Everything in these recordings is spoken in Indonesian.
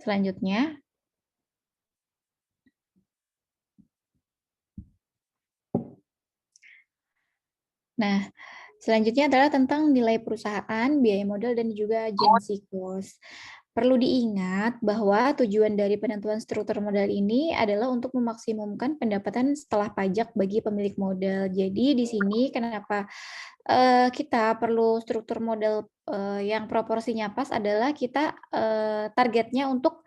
Selanjutnya, nah, selanjutnya adalah tentang nilai perusahaan, biaya modal, dan juga agency cost. Perlu diingat bahwa tujuan dari penentuan struktur modal ini adalah untuk memaksimumkan pendapatan setelah pajak bagi pemilik modal. Jadi di sini kenapa kita perlu struktur modal yang proporsinya pas adalah kita targetnya untuk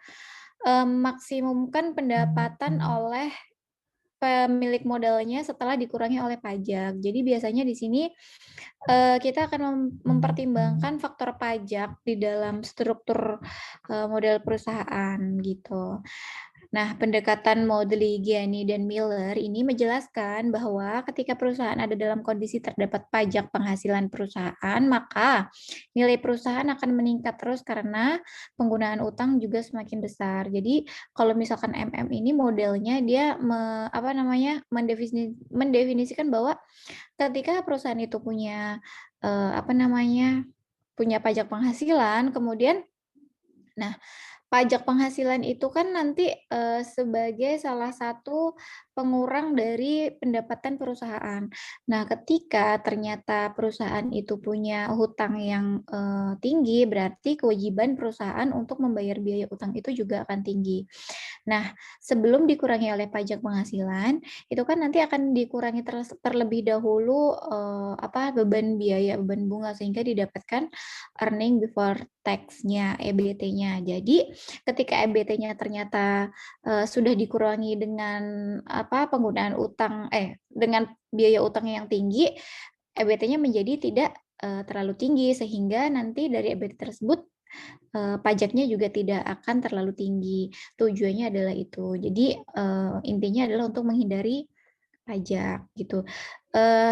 maksimumkan pendapatan oleh pemilik modalnya setelah dikurangi oleh pajak. Jadi biasanya di sini kita akan mempertimbangkan faktor pajak di dalam struktur modal perusahaan gitu. Nah, pendekatan Maudley, Gianni, dan Miller ini menjelaskan bahwa ketika perusahaan ada dalam kondisi terdapat pajak penghasilan perusahaan, maka nilai perusahaan akan meningkat terus karena penggunaan utang juga semakin besar. Jadi, kalau misalkan MM ini modelnya dia mendefinisikan bahwa ketika perusahaan itu punya punya pajak penghasilan, kemudian nah, pajak penghasilan itu kan nanti, sebagai salah satu pengurang dari pendapatan perusahaan. Nah, ketika ternyata perusahaan itu punya hutang yang, tinggi, berarti kewajiban perusahaan untuk membayar biaya utang itu juga akan tinggi. Nah, sebelum dikurangi oleh pajak penghasilan, itu kan nanti akan dikurangi terlebih dahulu, beban biaya, beban bunga, sehingga didapatkan earning before tax-nya, EBT-nya. Jadi, ketika EBT-nya ternyata, sudah dikurangi dengan, dengan biaya utang yang tinggi, EBT-nya menjadi tidak, terlalu tinggi, sehingga nanti dari EBT tersebut pajaknya juga tidak akan terlalu tinggi. Tujuannya adalah itu. Jadi, intinya adalah untuk menghindari pajak gitu.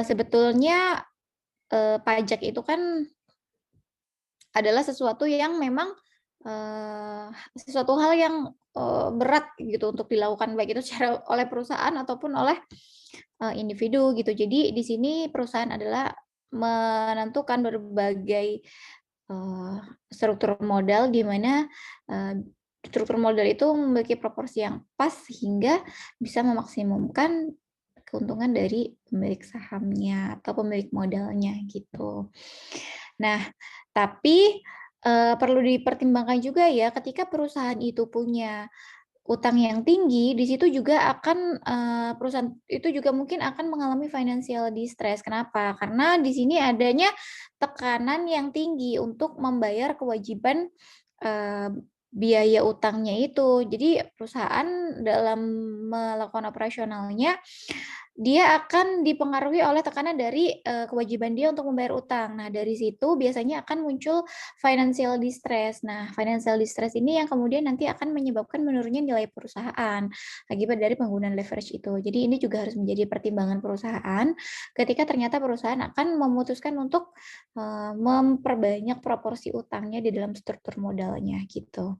Sebetulnya, pajak itu kan adalah sesuatu yang memang, sesuatu hal yang, berat gitu untuk dilakukan, baik itu secara oleh perusahaan ataupun oleh, individu gitu. Jadi di sini perusahaan adalah menentukan berbagai Eee, struktur modal di mana, struktur modal itu memiliki proporsi yang pas sehingga bisa memaksimumkan keuntungan dari pemilik sahamnya atau pemilik modalnya gitu. Nah, tapi, perlu dipertimbangkan juga ya ketika perusahaan itu punya utang yang tinggi, di situ juga akan, perusahaan itu juga mungkin akan mengalami financial distress. Kenapa? Karena di sini adanya tekanan yang tinggi untuk membayar kewajiban, eee, biaya utangnya itu. Jadi perusahaan dalam melakukan operasionalnya, dia akan dipengaruhi oleh tekanan dari, kewajiban dia untuk membayar utang. Nah, dari situ biasanya akan muncul financial distress. Nah, financial distress ini yang kemudian nanti akan menyebabkan menurunnya nilai perusahaan akibat dari penggunaan leverage itu. Jadi ini juga harus menjadi pertimbangan perusahaan ketika ternyata perusahaan akan memutuskan untuk, memperbanyak proporsi utangnya di dalam struktur modalnya gitu.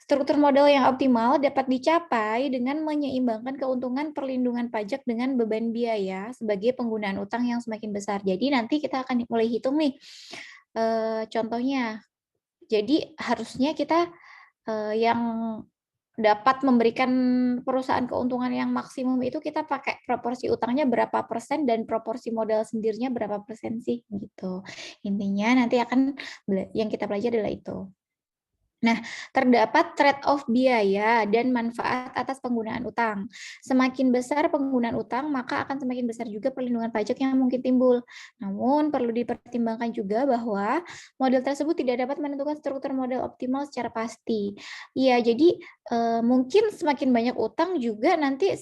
Struktur modal yang optimal dapat dicapai dengan menyeimbangkan keuntungan perlindungan pajak dengan beban biaya sebagai penggunaan utang yang semakin besar. Jadi nanti kita akan mulai hitung nih, contohnya. Jadi harusnya kita, yang dapat memberikan perusahaan keuntungan yang maksimum itu kita pakai proporsi utangnya berapa persen dan proporsi modal sendirinya berapa persen sih, gitu. Intinya nanti akan yang kita pelajari adalah itu. Nah, terdapat trade-off biaya dan manfaat atas penggunaan utang. Semakin besar penggunaan utang, maka akan semakin besar juga perlindungan pajak yang mungkin timbul. Namun, perlu dipertimbangkan juga bahwa model tersebut tidak dapat menentukan struktur modal optimal secara pasti. Iya, jadi mungkin semakin banyak utang juga nanti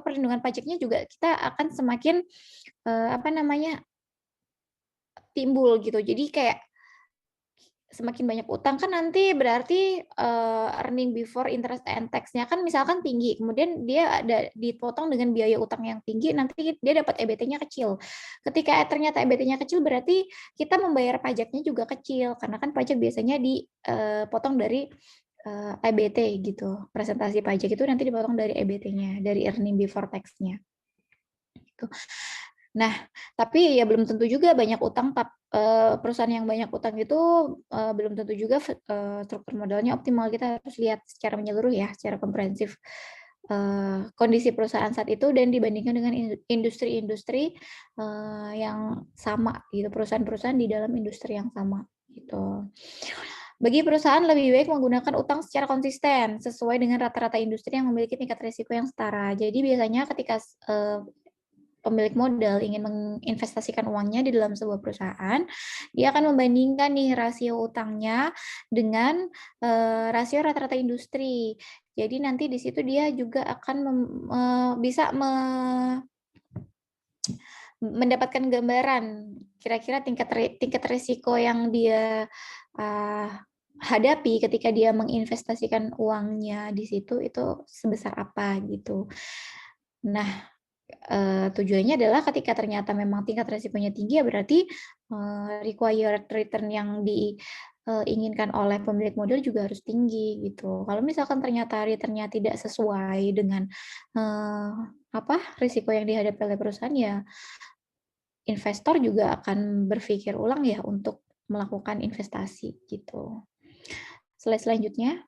perlindungan pajaknya juga kita akan semakin timbul gitu. Jadi kayak semakin banyak utang kan nanti berarti, earning before interest and tax-nya kan misalkan tinggi, kemudian dia ada dipotong dengan biaya utang yang tinggi, nanti dia dapat EBT-nya kecil. Ketika ternyata EBT-nya kecil berarti kita membayar pajaknya juga kecil, karena kan pajak biasanya dipotong dari, EBT gitu. Presentasi pajak itu nanti dipotong dari EBT-nya, dari earning before tax-nya, gitu. Nah, tapi ya belum tentu juga banyak utang perusahaan yang banyak utang itu, belum tentu juga struktur modalnya optimal. Kita harus lihat secara menyeluruh ya, secara komprehensif, kondisi perusahaan saat itu dan dibandingkan dengan industri-industri, yang sama gitu, perusahaan-perusahaan di dalam industri yang sama, gitu. Bagi perusahaan lebih baik menggunakan utang secara konsisten, sesuai dengan rata-rata industri yang memiliki tingkat risiko yang setara. Jadi biasanya ketika pemilik modal ingin menginvestasikan uangnya di dalam sebuah perusahaan, dia akan membandingkan nih rasio utangnya dengan rasio rata-rata industri. Jadi nanti di situ dia juga akan bisa mendapatkan gambaran kira-kira tingkat risiko yang dia hadapi ketika dia menginvestasikan uangnya di situ itu sebesar apa gitu. Nah, tujuannya adalah ketika ternyata memang tingkat resikonya tinggi, ya berarti, required return yang diinginkan oleh pemilik modal juga harus tinggi, gitu. Kalau misalkan ternyata return-nya tidak sesuai dengan, risiko yang dihadapi oleh perusahaan, ya investor juga akan berpikir ulang ya untuk melakukan investasi, gitu. Slide selanjutnya.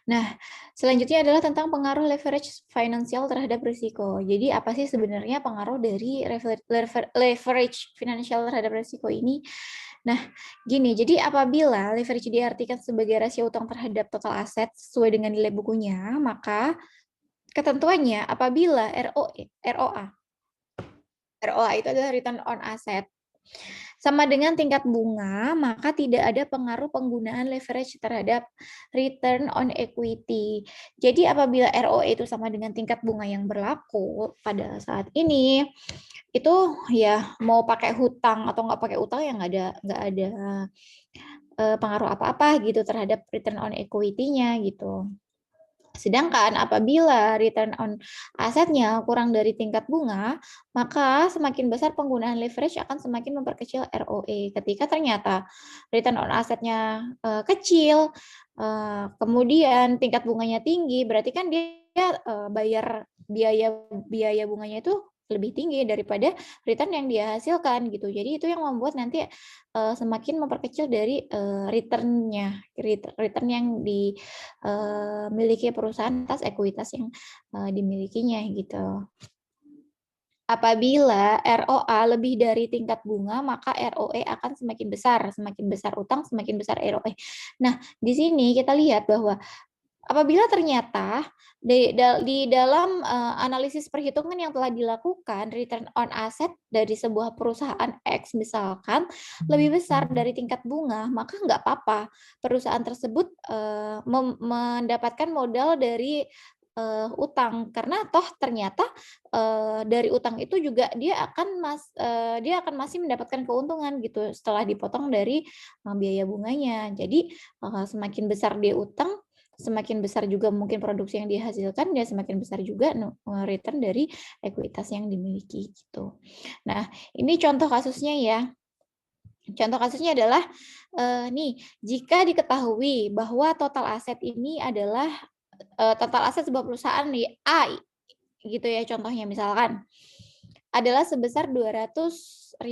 Nah, selanjutnya adalah tentang pengaruh leverage finansial terhadap risiko. Jadi apa sih sebenarnya pengaruh dari leverage finansial terhadap risiko ini? Nah, gini, jadi apabila leverage diartikan sebagai rasio utang terhadap total aset sesuai dengan nilai bukunya, maka ketentuannya apabila ROA itu adalah return on asset, sama dengan tingkat bunga, maka tidak ada pengaruh penggunaan leverage terhadap return on equity. Jadi apabila ROE itu sama dengan tingkat bunga yang berlaku pada saat ini, itu ya mau pakai hutang atau nggak pakai hutang ya nggak ada pengaruh apa-apa gitu terhadap return on equity-nya gitu. Sedangkan apabila return on asetnya kurang dari tingkat bunga, maka semakin besar penggunaan leverage akan semakin memperkecil ROE. Ketika ternyata return on asetnya kecil, kemudian tingkat bunganya tinggi, berarti kan dia bayar biaya bunganya itu lebih tinggi daripada return yang dia hasilkan gitu. Jadi itu yang membuat nanti semakin memperkecil dari return-nya, return yang dimiliki perusahaan atas ekuitas yang dimilikinya gitu. Apabila ROA lebih dari tingkat bunga, maka ROE akan semakin besar utang, semakin besar ROE. Nah, di sini kita lihat bahwa apabila ternyata di dalam analisis perhitungan yang telah dilakukan, return on asset dari sebuah perusahaan X misalkan lebih besar dari tingkat bunga, maka nggak apa-apa perusahaan tersebut mendapatkan modal dari utang, karena toh ternyata dari utang itu juga dia akan masih mendapatkan keuntungan gitu setelah dipotong dari biaya bunganya. Jadi semakin besar dia utang, semakin besar juga mungkin produksi yang dihasilkan, dan semakin besar juga return dari ekuitas yang dimiliki gitu. Nah, ini contoh kasusnya ya. Contoh kasusnya adalah jika diketahui bahwa total aset ini adalah total aset sebuah perusahaan nih A gitu ya, contohnya misalkan adalah sebesar 200.000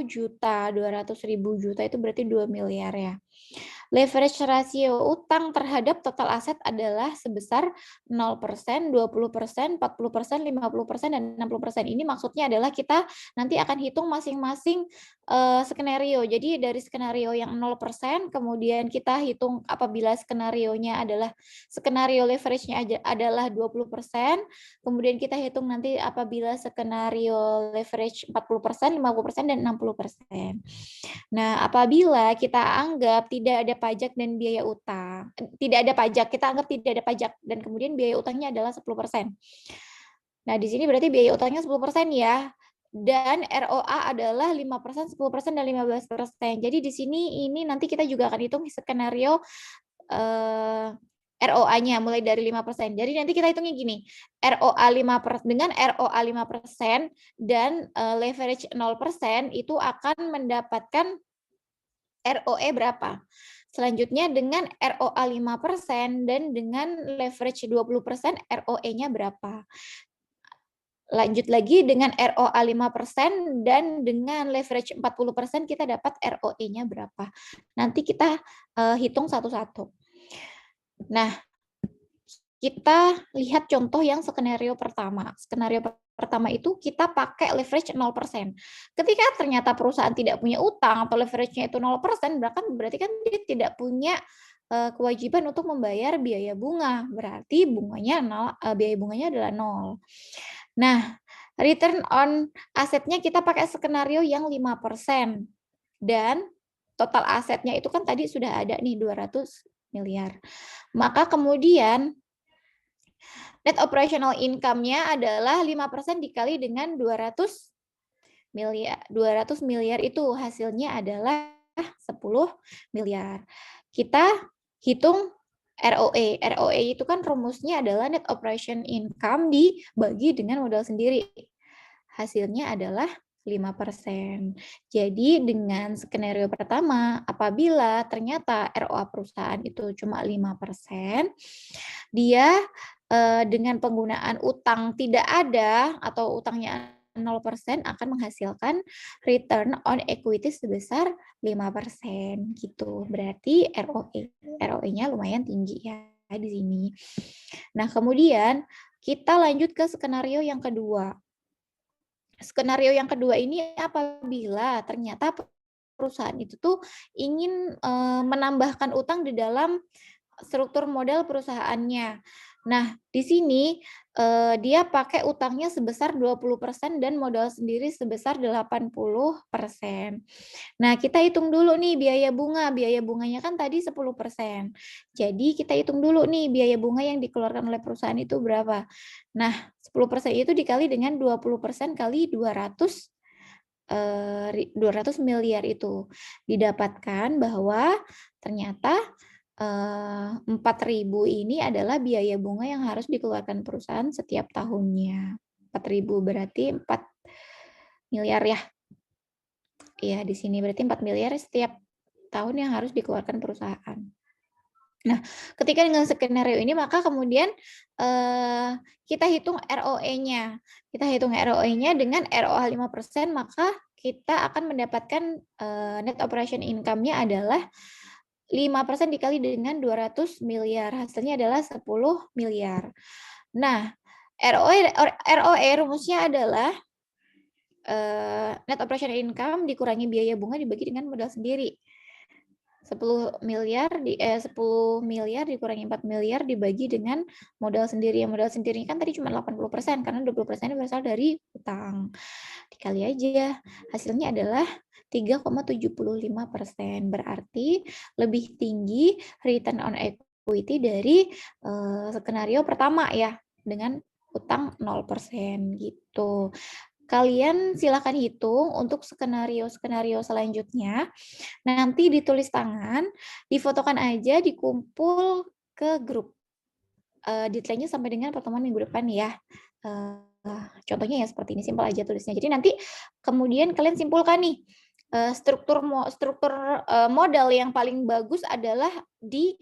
juta itu berarti 2 miliar ya. Leverage rasio utang terhadap total aset adalah sebesar 0%, 20%, 40%, 50%, dan 60%. Ini maksudnya adalah kita nanti akan hitung masing-masing skenario. Jadi dari skenario yang 0%, kemudian kita hitung apabila skenarionya adalah skenario leverage-nya adalah 20%, kemudian kita hitung nanti apabila skenario leverage 40%, 50%, dan 60%. Nah, apabila kita anggap tidak ada pajak dan biaya utang, tidak ada pajak, kita anggap tidak ada pajak dan kemudian biaya utangnya adalah 10%. Nah, di sini berarti biaya utangnya 10% ya. Dan ROA adalah 5%, 10%, dan 15%. Jadi di sini ini nanti kita juga akan hitung skenario ROA-nya mulai dari 5%. Jadi nanti kita hitungnya gini, dengan ROA 5% dan leverage 0% itu akan mendapatkan ROE berapa. Selanjutnya dengan ROA 5% dan dengan leverage 20% ROE-nya berapa. Lanjut lagi dengan ROA 5% dan dengan leverage 40% kita dapat ROE-nya berapa. Nanti kita hitung satu-satu. Nah, kita lihat contoh yang skenario pertama. Skenario pertama itu kita pakai leverage 0%. Ketika ternyata perusahaan tidak punya utang atau leverage-nya itu 0%, berarti kan dia tidak punya kewajiban untuk membayar biaya bunga. Berarti biaya bunganya adalah 0. Nah, return on asetnya kita pakai skenario yang 5%. Dan total asetnya itu kan tadi sudah ada nih 200 miliar. Maka kemudian net operational income-nya adalah 5% dikali dengan 200 miliar. 200 miliar itu hasilnya adalah 10 miliar. Kita hitung ROE. ROE itu kan rumusnya adalah net operation income dibagi dengan modal sendiri. Hasilnya adalah 5%. Jadi dengan skenario pertama, apabila ternyata ROA perusahaan itu cuma 5%, dia dengan penggunaan utang tidak ada atau utangnya 0% akan menghasilkan return on equity sebesar 5% gitu. Berarti ROE-nya lumayan tinggi ya di sini. Nah, kemudian kita lanjut ke skenario yang kedua. Skenario yang kedua ini apabila ternyata perusahaan itu tuh ingin menambahkan utang di dalam struktur modal perusahaannya. Nah, di sini dia pakai utangnya sebesar 20% dan modal sendiri sebesar 80%. Nah, kita hitung dulu nih biaya bunga. Biaya bunganya kan tadi 10%. Jadi kita hitung dulu nih biaya bunga yang dikeluarkan oleh perusahaan itu berapa. Nah, 10% itu dikali dengan 20% kali 200 miliar itu. Didapatkan bahwa ternyata 4.000 ini adalah biaya bunga yang harus dikeluarkan perusahaan setiap tahunnya. 4.000 berarti 4 miliar ya. Iya, di sini berarti 4 miliar setiap tahun yang harus dikeluarkan perusahaan. Nah, ketika dengan skenario ini maka kemudian kita hitung ROE-nya. Kita hitung ROE-nya dengan ROA 5%, maka kita akan mendapatkan net operation income-nya adalah 5% dikali dengan 200 miliar. Hasilnya adalah 10 miliar. Nah, ROE rumusnya adalah net operation income dikurangi biaya bunga dibagi dengan modal sendiri. 10 miliar dikurangi 4 miliar dibagi dengan modal sendiri. Yang modal sendiri kan tadi cuma 80% karena 20% berasal dari utang. Dikali aja. Hasilnya adalah 3,75%. Berarti lebih tinggi return on equity dari skenario pertama ya, dengan utang 0% gitu. Kalian silakan hitung untuk skenario-skenario selanjutnya. Nanti ditulis tangan, difotokan aja, dikumpul ke grup. Deadline-nya sampai dengan pertemuan minggu depan ya. Contohnya ya seperti ini, simpel aja tulisnya. Jadi nanti kemudian kalian simpulkan nih, struktur modal yang paling bagus adalah di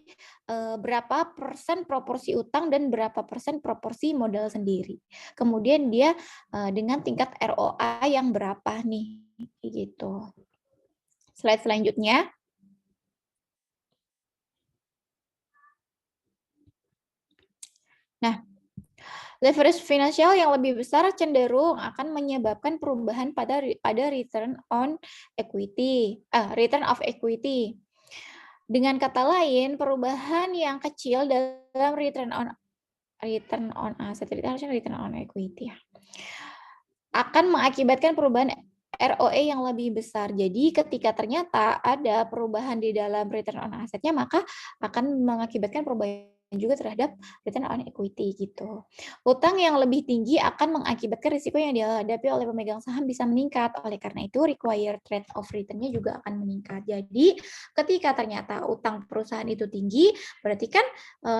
berapa persen proporsi utang dan berapa persen proporsi modal sendiri. Kemudian dia dengan tingkat ROA yang berapa nih, gitu. Slide selanjutnya. Nah, leverage finansial yang lebih besar cenderung akan menyebabkan perubahan pada return on equity, return of equity. Dengan kata lain, perubahan yang kecil dalam return on asset, harusnya return on equity ya, akan mengakibatkan perubahan ROE yang lebih besar. Jadi ketika ternyata ada perubahan di dalam return on assetnya, maka akan mengakibatkan perubahan juga terhadap return on equity gitu. Utang yang lebih tinggi akan mengakibatkan risiko yang dihadapi oleh pemegang saham bisa meningkat. Oleh karena itu, required rate of return-nya juga akan meningkat. Jadi ketika ternyata utang perusahaan itu tinggi, berarti kan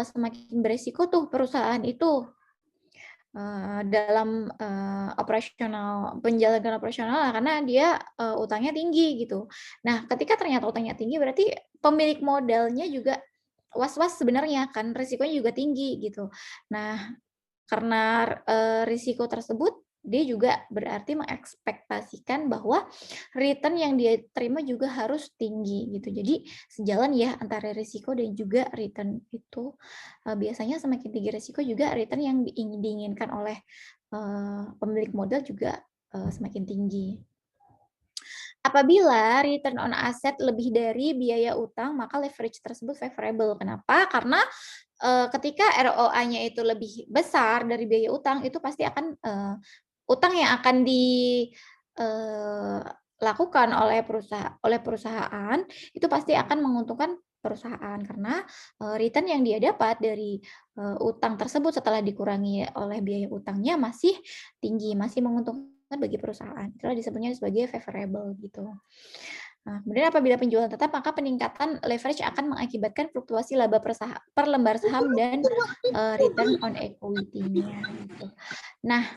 semakin beresiko tuh perusahaan itu dalam penjalangan operasional karena dia utangnya tinggi gitu. Nah, ketika ternyata utangnya tinggi berarti pemilik modalnya juga was-was sebenarnya kan, risikonya juga tinggi gitu. Nah, karena risiko tersebut dia juga berarti mengekspektasikan bahwa return yang dia terima juga harus tinggi gitu. Jadi sejalan ya antara risiko dan juga return itu. Biasanya semakin tinggi risiko juga return yang diinginkan oleh pemilik modal juga semakin tinggi. Apabila return on asset lebih dari biaya utang, maka leverage tersebut favorable. Kenapa? Karena ketika ROA-nya itu lebih besar dari biaya utang, itu pasti akan utang yang akan dilakukan oleh perusahaan itu pasti akan menguntungkan perusahaan karena return yang dia dapat dari utang tersebut setelah dikurangi oleh biaya utangnya masih tinggi, masih menguntungkan bagi perusahaan. Itulah disebutnya sebagai favorable gitu. Nah, kemudian apabila penjualan tetap, maka peningkatan leverage akan mengakibatkan fluktuasi laba per lembar saham dan return on equity-nya. Gitu. Nah,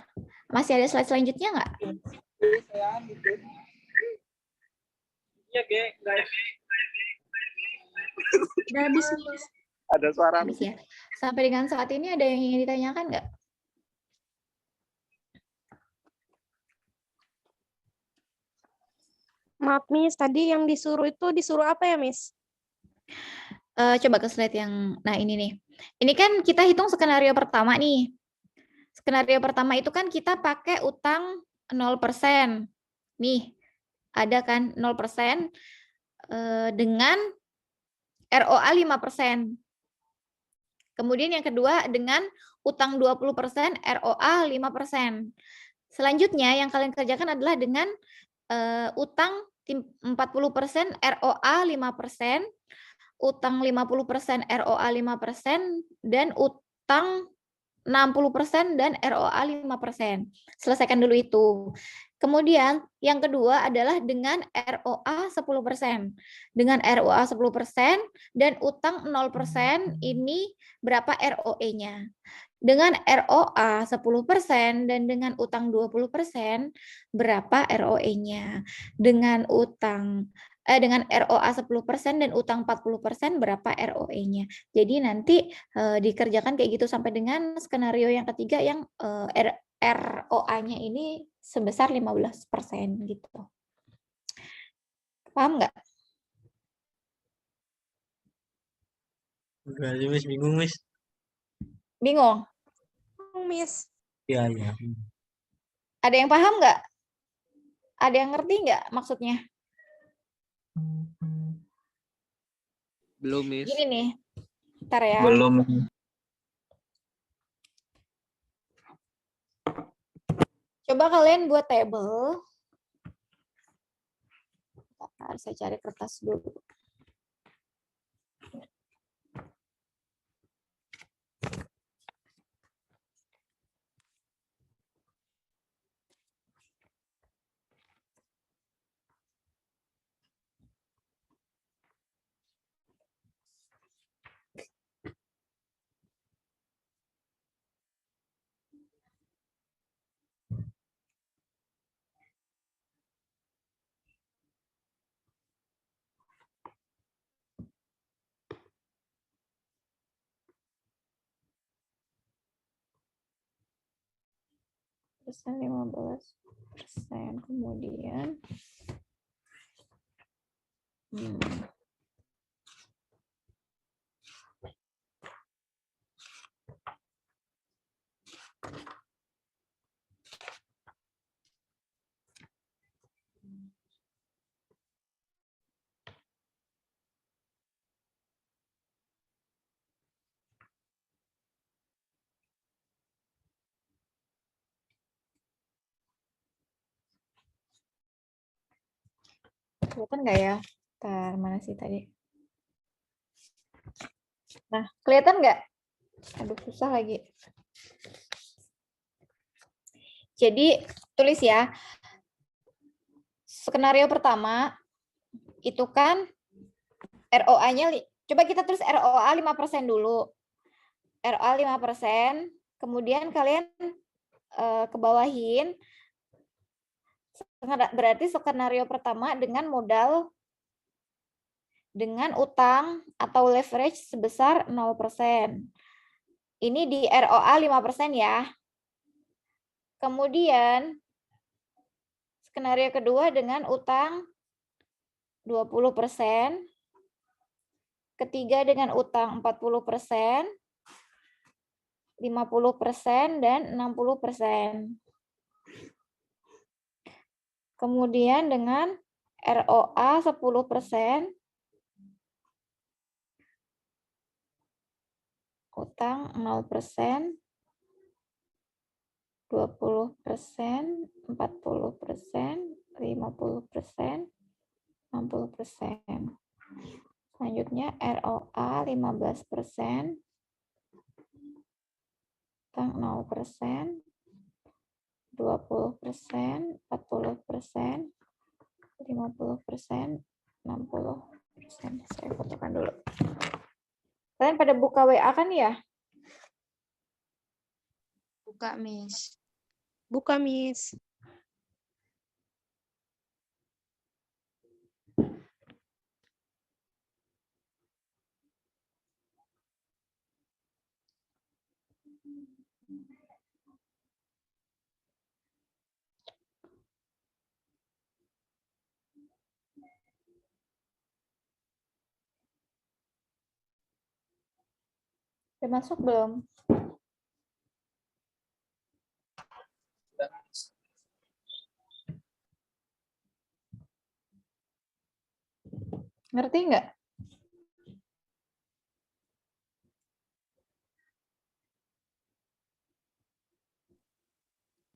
masih ada slide selanjutnya nggak? Iya, guys. Udah habis, Miss. Ada suara. Habis ya. Sampai dengan saat ini ada yang ingin ditanyakan nggak? Maaf, Miss. Tadi yang disuruh apa ya, Miss? Coba ke slide yang, nah ini nih. Ini kan kita hitung skenario pertama nih. Skenario pertama itu kan kita pakai utang 0%. Nih, ada kan 0% dengan ROA 5%. Kemudian yang kedua dengan utang 20%, ROA 5%. Selanjutnya yang kalian kerjakan adalah dengan utang 40%, ROA 5%, utang 50%, ROA 5%, dan utang 60% dan ROA 5%. Selesaikan dulu itu. Kemudian yang kedua adalah dengan ROA 10%. Dengan ROA 10% dan utang 0% ini berapa ROE-nya? Dengan ROA 10% dan dengan utang 20% berapa ROE-nya? Dengan dengan ROA 10% dan utang 40% berapa ROE-nya? Jadi nanti dikerjakan kayak gitu sampai dengan skenario yang ketiga yang ROA-nya ini sebesar 15% gitu. Paham nggak? Udah aja, Miss. Bingung, Miss. Bingung? Miss. Iya, iya. Ada yang paham nggak? Ada yang ngerti nggak maksudnya? Belum, Miss. Gini nih, ntar ya. Belum. Coba kalian buat table. Harus saya cari kertas dulu. Persen 15%, kemudian kelihatan nggak ya? Ntar mana sih tadi? Nah, kelihatan nggak? Aduh, susah lagi. Jadi, tulis ya. Skenario pertama, itu kan ROA-nya, coba kita tulis ROA 5% dulu. ROA 5%, kemudian kalian kebawahin, berarti skenario pertama dengan modal, dengan utang atau leverage sebesar 0%. Ini di ROA 5% ya. Kemudian skenario kedua dengan utang 20%, ketiga dengan utang 40%, 50%, dan 60%. Kemudian dengan ROA 10%, utang 0%, 20%, 40%, 50%, 60%. Selanjutnya ROA 15%, utang 0%, 20%, 40%, 50%, 60%. Saya fotokan dulu. Kalian pada buka WA kan ya? Buka, Miss. Buka, Miss. Udah masuk belum? Ngerti nggak?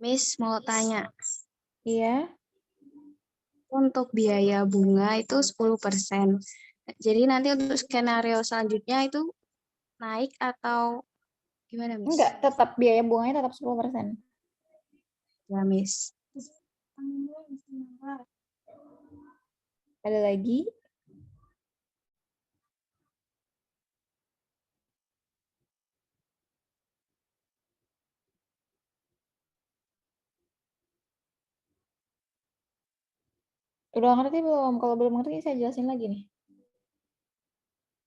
Miss mau tanya, Iya. untuk biaya bunga itu 10%. Jadi nanti untuk skenario selanjutnya itu naik atau gimana, Miss? Enggak, tetap biaya bunganya tetap 10%. Ya, Miss. Ada lagi? Udah ngerti belum? Kalau belum ngerti saya jelasin lagi nih.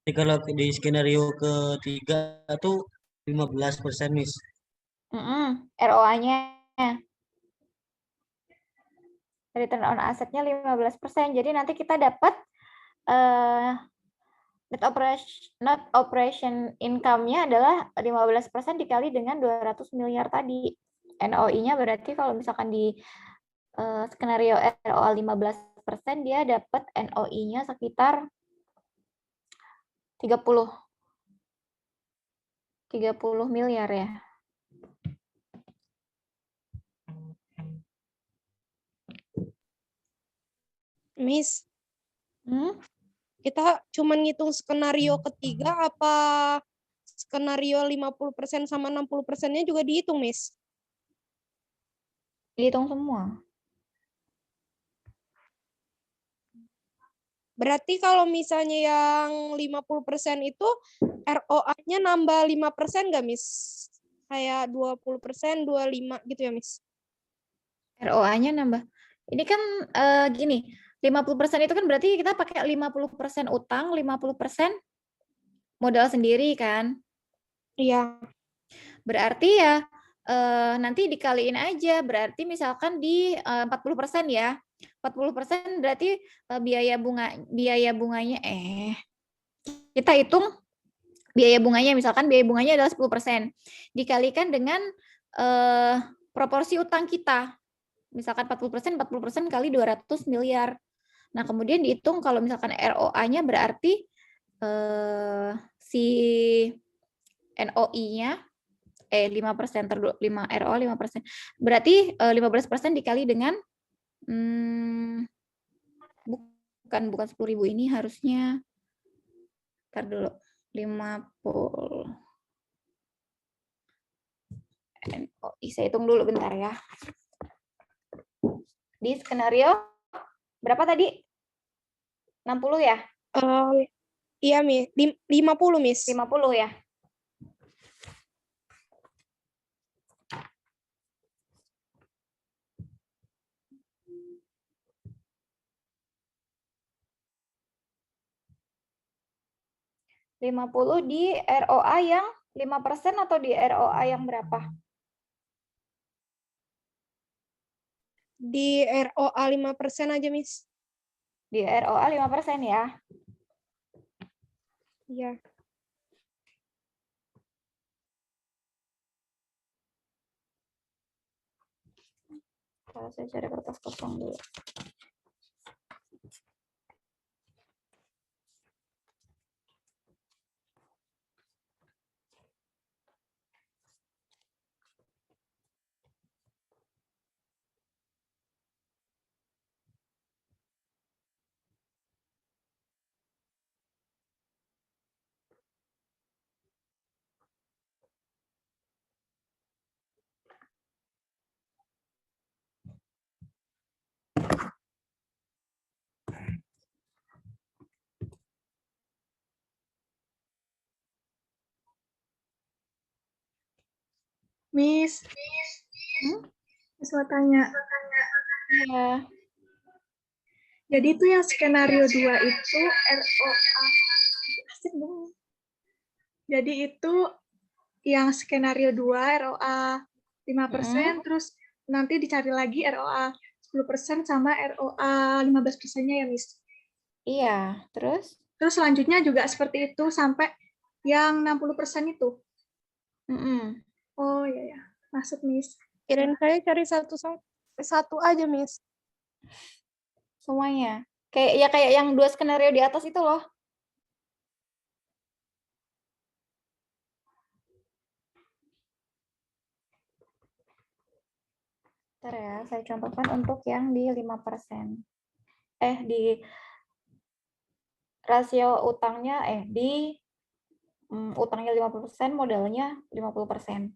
Jadi kalau di skenario ketiga tuh 15%, Miss. ROA-nya. Return on asset-nya 15%. Jadi nanti kita dapat net operation income-nya adalah 15% dikali dengan 200 miliar tadi. NOI-nya berarti kalau misalkan di skenario ROA 15%, dia dapat NOI-nya sekitar 30 miliar ya. Miss, Hmm? kita cuma ngitung skenario ketiga apa skenario 50% sama 60%-nya juga dihitung, Miss? Dihitung semua. Berarti kalau misalnya yang 50% itu ROA-nya nambah 5% nggak, Miss? Kayak 20%, 25 gitu ya, Miss? ROA-nya nambah. Ini kan gini, 50% itu kan berarti kita pakai 50% utang, 50% modal sendiri kan. Iya. Berarti ya nanti dikaliin aja, berarti misalkan di 40% ya. 40% berarti biaya bunganya kita hitung biaya bunganya, misalkan biaya bunganya adalah 10%. Dikalikan dengan proporsi utang kita. Misalkan 40%, 40% kali 200 miliar. Nah, kemudian dihitung kalau misalkan ROA-nya berarti si NOI-nya 5%, 5 ROA 5%. Berarti 15% dikali dengan bukan 10.000, ini harusnya ntar dulu 50 NOI. Saya hitung dulu bentar ya. Di skenario berapa tadi? 60 ya? Iya, Miss. 50, Miss. 50 ya? di ROA yang 5% atau di ROA yang berapa? Di ROA 5% aja, Miss. Di ROA 5% ya. Iya. Kalau saya cari kertas kosong dulu. Miss, Miss mau tanya. Iya. Jadi itu yang skenario 2 itu ROA. Asik dong. Jadi itu yang skenario 2 ROA 5%, terus nanti dicari lagi ROA 10% sama ROA 15%-nya ya, Miss. Iya, terus? Terus selanjutnya juga seperti itu sampai yang 60% itu. Oh iya ya, masuk Miss. Kirain saya cari satu aja, Miss. Semuanya. Kayak yang 2 skenario di atas itu loh. Bentar ya, saya contohkan untuk yang di 5%. Di rasio utangnya, di utangnya 50%, modalnya 50%.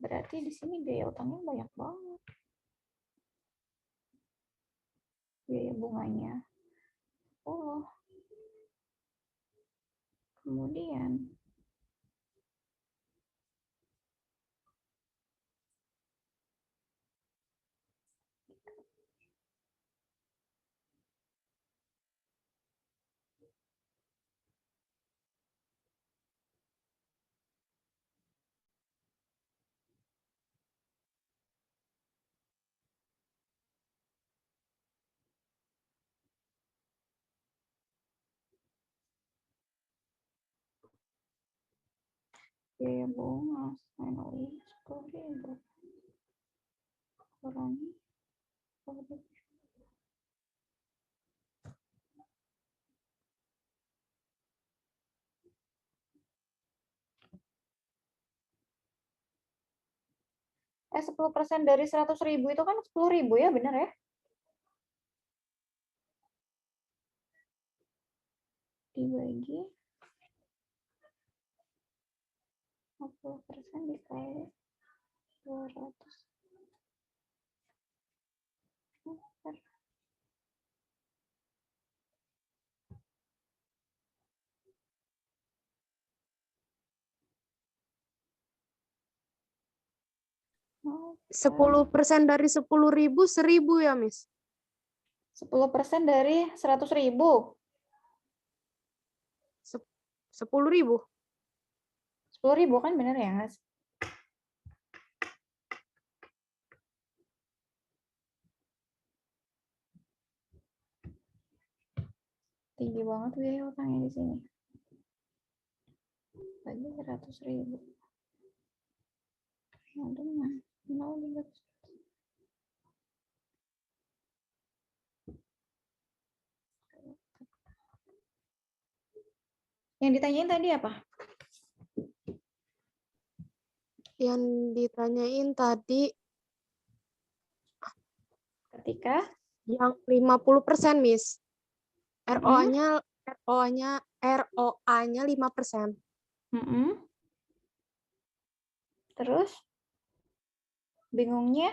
Berarti di sini biaya utangnya banyak banget. Biaya bunganya. Oh. Kemudian biaya bunga finally 10.000 kurangi 10% dari 100.000 itu kan 10.000 ya, benar ya? Dibagi 50% dikali 200. Oh, 10% dari 10.000, 1.000 ya, Miss? 10% dari 100.000. 10.000. 10.000 kan benar ya, Mas? Tinggi banget biaya utangnya di sini. Bagi 100.000. Yang ditanyain tadi apa? Yang ditanyain tadi Ketika yang 50%, Miss. ROA-nya 5%. Terus bingungnya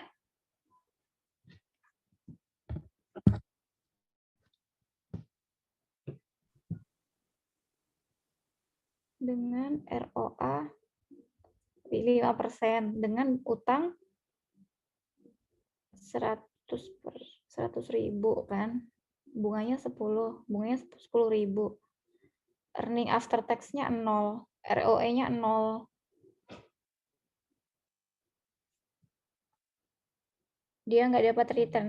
dengan ROA 5% dengan utang 100.000 kan, bunganya 10.000, earning after tax-nya 0. ROE-nya 0. Dia nggak dapat return.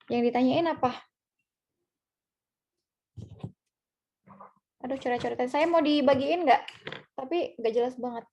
Yang ditanyain apa? Aduh, coret-coretan. Saya mau dibagiin nggak? Tapi nggak jelas banget.